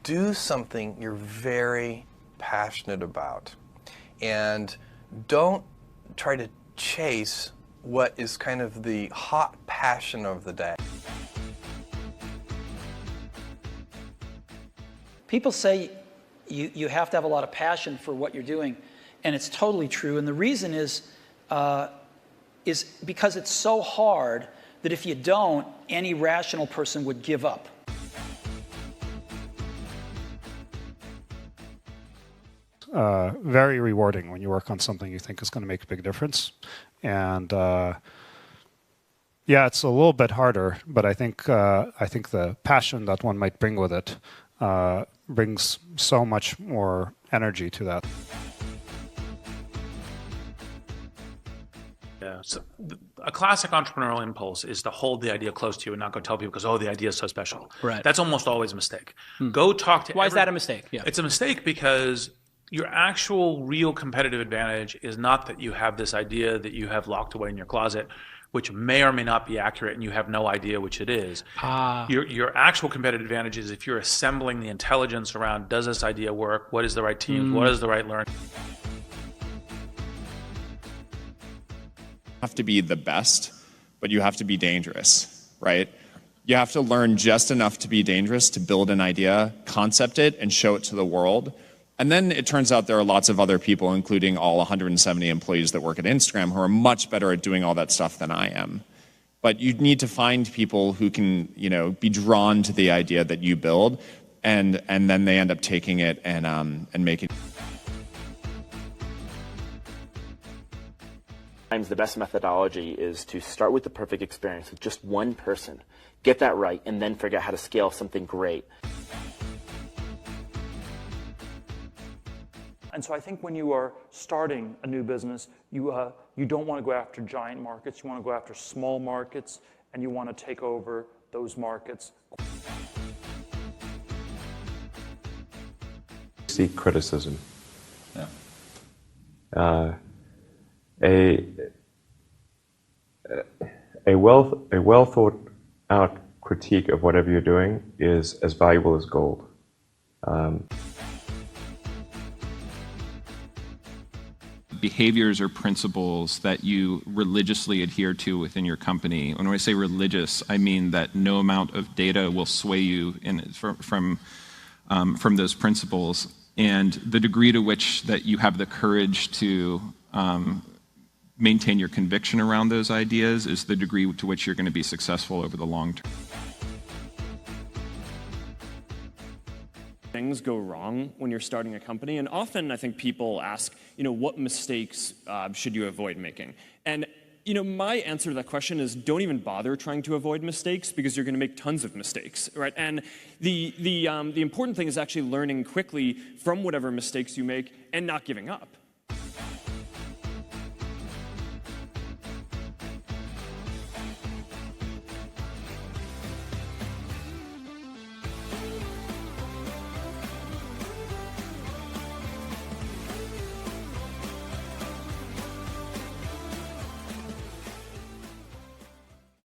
do something you're very passionate about. And don't try to chase what is kind of the hot passion of the day. People say you have to have a lot of passion for what you're doing, and it's totally true. And the reason is because it's so hard that if you don't, any rational person would give up. Very rewarding when you work on something you think is going to make a big difference. And yeah, it's a little bit harder, but I think the passion that one might bring with it brings so much more energy to that. Yeah, so a classic entrepreneurial impulse is to hold the idea close to you and not go tell people because, oh, the idea is so special. Right. That's almost always a mistake. Go talk to Why is that a mistake? Yeah. It's a mistake because your actual real competitive advantage is not that you have this idea that you have locked away in your closet, which may or may not be accurate and you have no idea which it is. Your actual competitive advantage is if you're assembling the intelligence around, does this idea work? What is the right team? What is the right learning? Have to be the best, but you have to be dangerous, right? You have to learn just enough to be dangerous to build an idea, concept it, and show it to the world. And then it turns out there are lots of other people, including all 170 employees that work at Instagram, who are much better at doing all that stuff than I am. But you need to find people who can, be drawn to the idea that you build, and then they end up taking it and making. The best methodology is to start with the perfect experience with just one person, get that right, and then figure out how to scale something great. And so I think when you are starting a new business, you don't want to go after giant markets. You want to go after small markets, and you want to take over those markets. Seek criticism. Yeah. A well thought out critique of whatever you're doing is as valuable as gold. Behaviors or principles that you religiously adhere to within your company. When I say religious, I mean that no amount of data will sway you from those principles, and the degree to which that you have the courage to maintain your conviction around those ideas is the degree to which you're going to be successful over the long term. Things go wrong when you're starting a company, and often I think people ask, what mistakes should you avoid making? And my answer to that question is don't even bother trying to avoid mistakes because you're going to make tons of mistakes, right? And the important thing is actually learning quickly from whatever mistakes you make and not giving up.